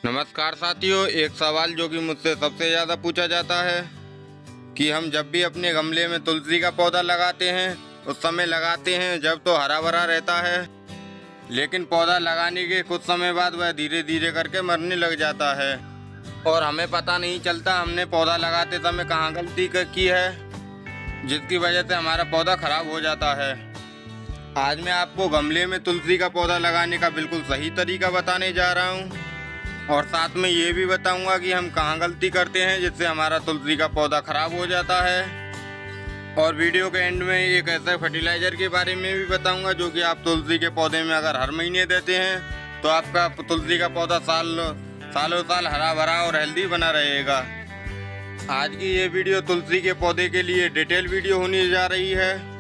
नमस्कार साथियों, एक सवाल जो कि मुझसे सबसे ज़्यादा पूछा जाता है कि हम जब भी अपने गमले में तुलसी का पौधा लगाते हैं उस समय लगाते हैं जब तो हरा भरा रहता है, लेकिन पौधा लगाने के कुछ समय बाद वह धीरे धीरे करके मरने लग जाता है और हमें पता नहीं चलता हमने पौधा लगाते समय कहाँ गलती की है, जिसकी वजह से हमारा पौधा खराब हो जाता है। आज मैं आपको गमले में तुलसी का पौधा लगाने का बिल्कुल सही तरीका बताने जा रहा हूँ और साथ में ये भी बताऊंगा कि हम कहाँ गलती करते हैं जिससे हमारा तुलसी का पौधा खराब हो जाता है। और वीडियो के एंड में एक ऐसा फर्टिलाइज़र के बारे में भी बताऊंगा जो कि आप तुलसी के पौधे में अगर हर महीने देते हैं तो आपका तुलसी का पौधा सालों साल हरा भरा और हेल्दी बना रहेगा। आज की ये वीडियो तुलसी के पौधे के लिए डिटेल वीडियो होने जा रही है।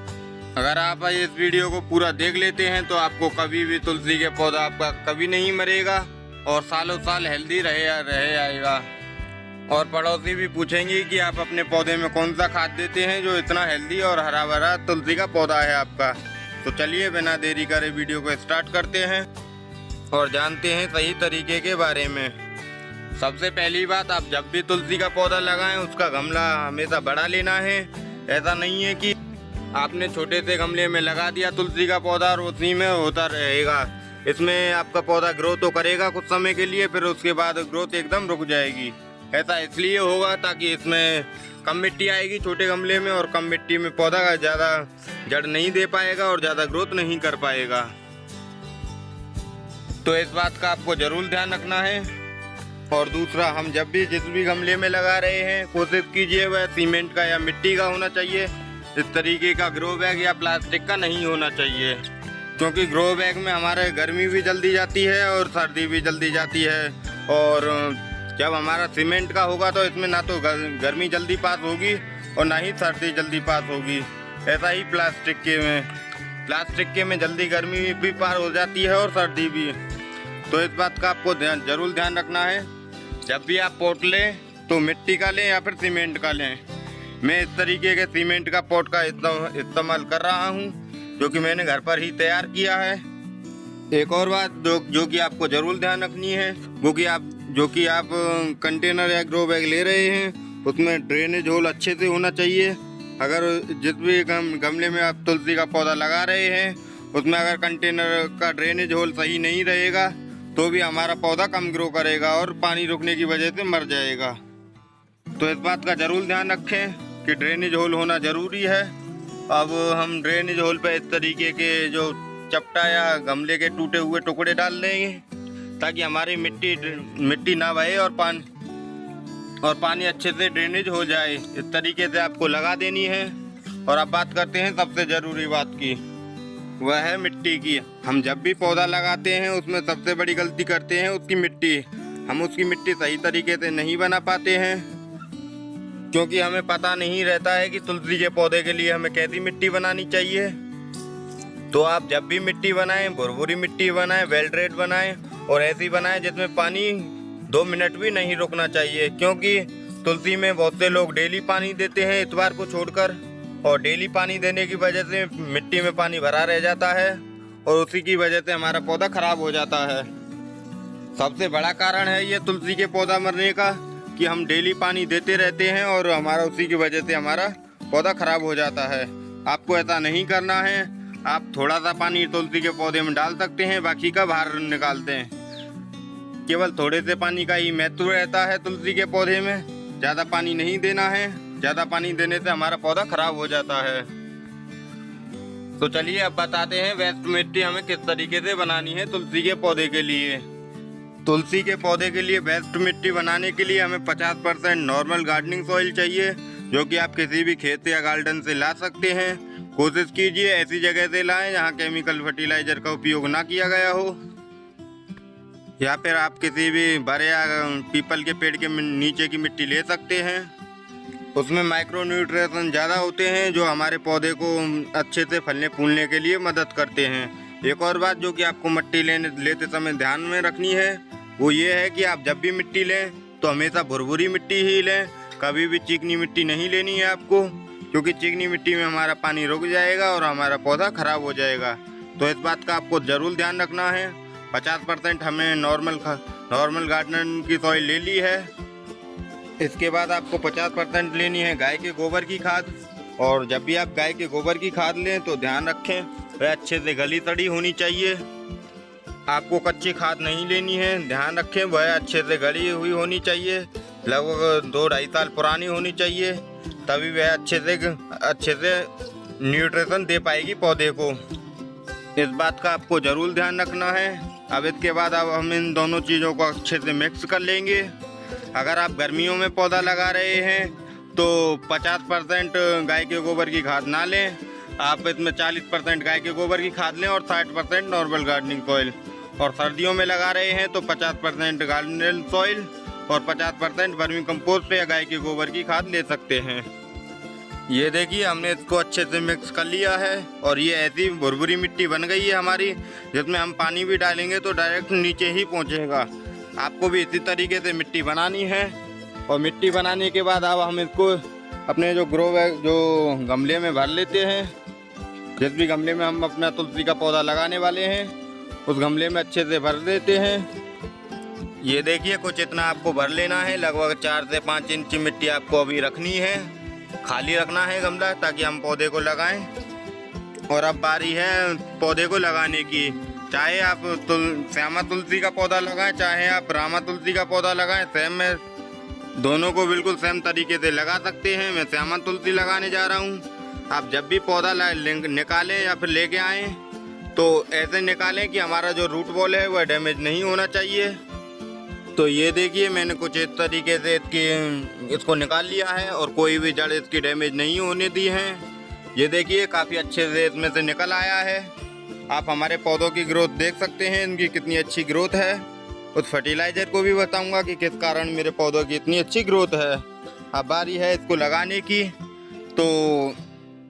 अगर आप इस वीडियो को पूरा देख लेते हैं तो आपको कभी भी तुलसी के पौधा आपका कभी नहीं मरेगा और सालों साल हेल्दी रहे आएगा। और पड़ोसी भी पूछेंगे कि आप अपने पौधे में कौन सा खाद देते हैं जो इतना हेल्दी और हरा भरा तुलसी का पौधा है आपका। तो चलिए बिना देरी करे वीडियो को स्टार्ट करते हैं और जानते हैं सही तरीके के बारे में। सबसे पहली बात, आप जब भी तुलसी का पौधा लगाएं उसका गमला हमेशा बड़ा लेना है। ऐसा नहीं है कि आपने छोटे से गमले में लगा दिया तुलसी का पौधा और उसी में होता रहेगा। इसमें आपका पौधा ग्रो तो करेगा कुछ समय के लिए, फिर उसके बाद ग्रोथ एकदम रुक जाएगी। ऐसा इसलिए होगा ताकि इसमें कम मिट्टी आएगी छोटे गमले में, और कम मिट्टी में पौधा ज़्यादा जड़ नहीं दे पाएगा और ज़्यादा ग्रोथ नहीं कर पाएगा। तो इस बात का आपको ज़रूर ध्यान रखना है। और दूसरा, हम जब भी जिस भी गमले में लगा रहे हैं कोशिश कीजिए वह सीमेंट का या मिट्टी का होना चाहिए। इस तरीके का ग्रो बैग या प्लास्टिक का नहीं होना चाहिए, क्योंकि ग्रो बैग में हमारे गर्मी भी जल्दी जाती है और सर्दी भी जल्दी जाती है। और जब हमारा सीमेंट का होगा तो इसमें ना तो गर्मी जल्दी पास होगी और ना ही सर्दी जल्दी पास होगी। ऐसा ही प्लास्टिक के में जल्दी गर्मी भी पार हो जाती है और सर्दी भी। तो इस बात का आपको ज़रूर ध्यान रखना है। जब भी आप पॉट लें तो मिट्टी का लें या फिर सीमेंट का लें। मैं इस तरीके के सीमेंट का पॉट का इस्तेमाल कर रहा हूँ जो कि मैंने घर पर ही तैयार किया है। एक और बात जो कि आपको ज़रूर ध्यान रखनी है, वो कि आप कंटेनर या ग्रो बैग ले रहे हैं उसमें ड्रेनेज होल अच्छे से होना चाहिए। अगर जिस भी गमले में आप तुलसी का पौधा लगा रहे हैं उसमें अगर कंटेनर का ड्रेनेज होल सही नहीं रहेगा तो भी हमारा पौधा कम ग्रो करेगा और पानी रुकने की वजह से मर जाएगा। तो इस बात का ज़रूर ध्यान रखें कि ड्रेनेज होल होना ज़रूरी है। अब हम ड्रेनेज होल पे इस तरीके के जो चपटा या गमले के टूटे हुए टुकड़े डाल देंगे ताकि हमारी मिट्टी ना बहे और पानी अच्छे से ड्रेनेज हो जाए। इस तरीके से आपको लगा देनी है। और अब बात करते हैं सबसे ज़रूरी बात की, वह है मिट्टी की। हम जब भी पौधा लगाते हैं उसमें सबसे बड़ी गलती करते हैं उसकी मिट्टी। हम उसकी मिट्टी सही तरीके से नहीं बना पाते हैं क्योंकि हमें पता नहीं रहता है कि तुलसी के पौधे के लिए हमें कैसी मिट्टी बनानी चाहिए। तो आप जब भी मिट्टी बनाएं, भुरभुरी मिट्टी बनाएं, वेल ड्रेड बनाएं और ऐसी बनाएं जिसमें पानी 2 मिनट भी नहीं रुकना चाहिए, क्योंकि तुलसी में बहुत से लोग डेली पानी देते हैं इतवार को छोड़कर, और डेली पानी देने की वजह से मिट्टी में पानी भरा रह जाता है और उसी की वजह से हमारा पौधा खराब हो जाता है। सबसे बड़ा कारण है ये तुलसी के पौधा मरने का कि हम डेली पानी देते रहते हैं और उसी की वजह से हमारा पौधा खराब हो जाता है। आपको ऐसा नहीं करना है। आप थोड़ा सा पानी तुलसी के पौधे में डाल सकते हैं, बाकी का बाहर निकालते हैं। केवल थोड़े से पानी का ही महत्व रहता है तुलसी के पौधे में। ज़्यादा पानी नहीं देना है, ज़्यादा पानी देने से हमारा पौधा खराब हो जाता है। तो चलिए अब बताते हैं वेस्ट मिट्टी हमें किस तरीके से बनानी है तुलसी के पौधे के लिए। तुलसी के पौधे के लिए बेस्ट मिट्टी बनाने के लिए हमें 50% नॉर्मल गार्डनिंग सॉइल चाहिए, जो कि आप किसी भी खेत या गार्डन से ला सकते हैं। कोशिश कीजिए ऐसी जगह से लाएं जहां केमिकल फर्टिलाइज़र का उपयोग ना किया गया हो, या फिर आप किसी भी बड़े या पीपल के पेड़ के नीचे की मिट्टी ले सकते हैं। उसमें माइक्रो न्यूट्रिशन ज़्यादा होते हैं जो हमारे पौधे को अच्छे से फलने फूलने के लिए मदद करते हैं। एक और बात जो कि आपको मिट्टी लेते समय ध्यान में रखनी है वो ये है कि आप जब भी मिट्टी लें तो हमेशा भुरभुरी मिट्टी ही लें। कभी भी चिकनी मिट्टी नहीं लेनी है आपको, क्योंकि चिकनी मिट्टी में हमारा पानी रुक जाएगा और हमारा पौधा खराब हो जाएगा। तो इस बात का आपको ज़रूर ध्यान रखना है। 50% हमें नॉर्मल नॉर्मल गार्डन की सॉइल ले ली है। इसके बाद आपको 50% लेनी है गाय के गोबर की खाद। और जब भी आप गाय के गोबर की खाद लें तो ध्यान रखें वह अच्छे से गली सड़ी होनी चाहिए। आपको कच्ची खाद नहीं लेनी है, ध्यान रखें वह अच्छे से गली हुई होनी चाहिए, लगभग 2-2.5 साल पुरानी होनी चाहिए, तभी वह अच्छे से न्यूट्रिशन दे पाएगी पौधे को। इस बात का आपको ज़रूर ध्यान रखना है। अब इसके बाद अब हम इन दोनों चीज़ों को अच्छे से मिक्स कर लेंगे। अगर आप गर्मियों में पौधा लगा रहे हैं तो 50% गाय के गोबर की खाद ना लें, आप इसमें 40% गाय के गोबर की खाद लें और 60% नॉर्मल गार्डनिंग सॉइल। और सर्दियों में लगा रहे हैं तो 50% गार्डनिंग सॉइल और 50% वर्मी कंपोस्ट या गाय के गोबर की खाद ले सकते हैं। ये देखिए हमने इसको अच्छे से मिक्स कर लिया है और ये ऐसी भुरभुरी मिट्टी बन गई है हमारी, जिसमें हम पानी भी डालेंगे तो डायरेक्ट नीचे ही पहुंचेगा। आपको भी इसी तरीके से मिट्टी बनानी है। और मिट्टी बनाने के बाद अब हम इसको अपने जो ग्रो बैग जो गमले में भर लेते हैं। जिस भी गमले में हम अपना तुलसी का पौधा लगाने वाले हैं उस गमले में अच्छे से भर देते हैं। ये देखिए कुछ इतना आपको भर लेना है, लगभग 4 से 5 इंच मिट्टी आपको अभी रखनी है, खाली रखना है गमला ताकि हम पौधे को लगाएं। और अब बारी है पौधे को लगाने की। चाहे आप श्यामा तुलसी का पौधा लगाएं, चाहे आप रामा तुलसी का पौधा लगाएं, सेम में दोनों को बिल्कुल सेम तरीके से लगा सकते हैं। मैं श्यामा तुलसी लगाने जा रहा हूं। आप जब भी पौधा निकालें या फिर लेके आएँ तो ऐसे निकालें कि हमारा जो रूट बॉल है वह डैमेज नहीं होना चाहिए। तो ये देखिए मैंने कुछ इस तरीके से इसको निकाल लिया है और कोई भी जड़ इसकी डैमेज नहीं होने दी है। ये देखिए काफ़ी अच्छे से इसमें से निकल आया है। आप हमारे पौधों की ग्रोथ देख सकते हैं, इनकी कितनी अच्छी ग्रोथ है। उस फर्टिलाइज़र को भी बताऊंगा कि किस कारण मेरे पौधों की इतनी अच्छी ग्रोथ है। अब बारी है इसको लगाने की। तो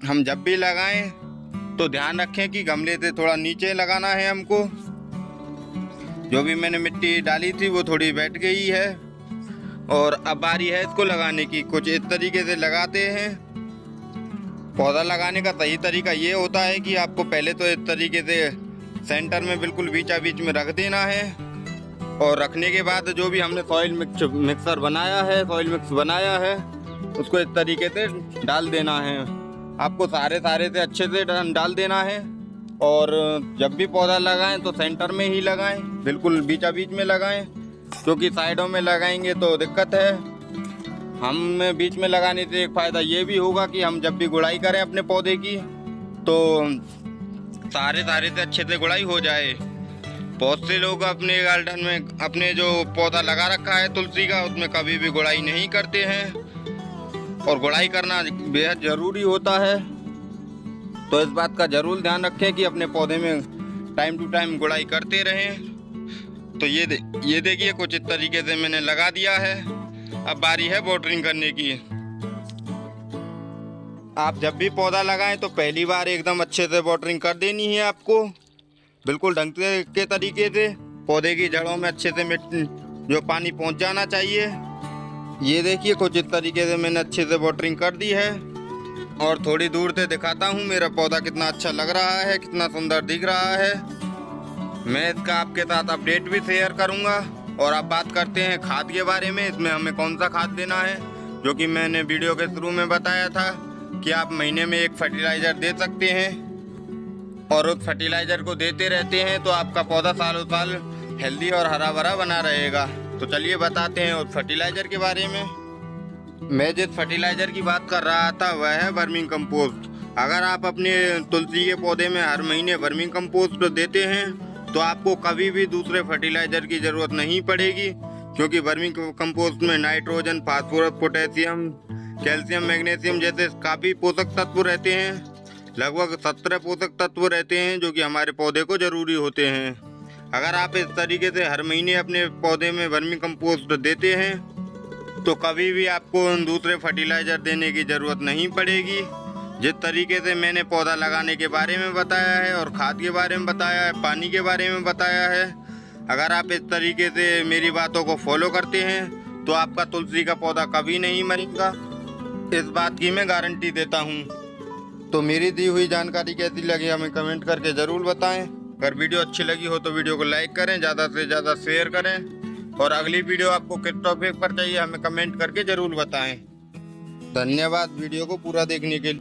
हम जब भी लगाएं तो ध्यान रखें कि गमले से थोड़ा नीचे लगाना है हमको। जो भी मैंने मिट्टी डाली थी वो थोड़ी बैठ गई है। और अब बारी है इसको लगाने की। कुछ इस तरीके से लगाते हैं। पौधा लगाने का सही तरीका ये होता है कि आपको पहले तो इस तरीके से सेंटर में बिल्कुल बीचा बीच में रख देना है। और रखने के बाद जो भी हमने सॉइल मिक्स बनाया है उसको इस तरीके से डाल देना है। आपको सारे से अच्छे से डाल देना है। और जब भी पौधा लगाएं तो सेंटर में ही लगाएं, बिल्कुल बीचा बीच में लगाएं, क्योंकि साइडों में लगाएंगे तो दिक्कत है। हम बीच में लगाने से एक फ़ायदा ये भी होगा कि हम जब भी गुड़ाई करें अपने पौधे की तो सारे से अच्छे से गुड़ाई हो जाए। बहुत से लोग अपने गार्डन में अपने जो पौधा लगा रखा है तुलसी का उसमें कभी भी गुड़ाई नहीं करते हैं, और गुड़ाई करना बेहद ज़रूरी होता है। तो इस बात का ज़रूर ध्यान रखें कि अपने पौधे में टाइम टू टाइम गुड़ाई करते रहें। तो ये देखिए कुछ इस तरीके से मैंने लगा दिया है। अब बारी है वाटरिंग करने की। आप जब भी पौधा लगाएं तो पहली बार एकदम अच्छे से वाटरिंग कर देनी है आपको, बिल्कुल ढंग के तरीके से। पौधे की जड़ों में अच्छे से जो पानी पहुंच जाना चाहिए। ये देखिए कुछ इस तरीके से मैंने अच्छे से वाटरिंग कर दी है। और थोड़ी दूर से दिखाता हूँ मेरा पौधा कितना अच्छा लग रहा है, कितना सुंदर दिख रहा है। मैं इसका आपके साथ अपडेट भी शेयर करूँगा। और अब बात करते हैं खाद के बारे में। इसमें हमें कौन सा खाद देना है, जो कि मैंने वीडियो के शुरू में बताया था कि आप महीने में एक फर्टिलाइज़र दे सकते हैं। और उस फर्टिलाइज़र को देते रहते हैं तो आपका पौधा सालों साल हेल्दी और हरा भरा बना रहेगा। तो चलिए बताते हैं उस फर्टिलाइज़र के बारे में। मैं जिस फर्टिलाइज़र की बात कर रहा था वह है वर्मी कंपोस्ट। अगर आप अपने तुलसी के पौधे में हर महीने वर्मी कंपोस्ट देते हैं तो आपको कभी भी दूसरे फर्टिलाइज़र की ज़रूरत नहीं पड़ेगी, क्योंकि वर्मी कंपोस्ट में nitrogen, phosphorus, potassium, calcium, magnesium जैसे काफ़ी पोषक तत्व रहते हैं। लगभग 17 पोषक तत्व रहते हैं जो कि हमारे पौधे को ज़रूरी होते हैं। अगर आप इस तरीके से हर महीने अपने पौधे में वर्मी कंपोस्ट देते हैं तो कभी भी आपको दूसरे फर्टिलाइज़र देने की ज़रूरत नहीं पड़ेगी। जिस तरीके से मैंने पौधा लगाने के बारे में बताया है और खाद के बारे में बताया है, पानी के बारे में बताया है, अगर आप इस तरीके से मेरी बातों को फॉलो करते हैं तो आपका तुलसी का पौधा कभी नहीं मरेगा। इस बात की मैं गारंटी देता हूँ। तो मेरी दी हुई जानकारी कैसी लगी हमें कमेंट करके ज़रूर बताएं। अगर वीडियो अच्छी लगी हो तो वीडियो को लाइक करें, ज़्यादा से ज़्यादा शेयर करें। और अगली वीडियो आपको किस टॉपिक पर चाहिए हमें कमेंट करके जरूर बताएं। धन्यवाद वीडियो को पूरा देखने के लिए।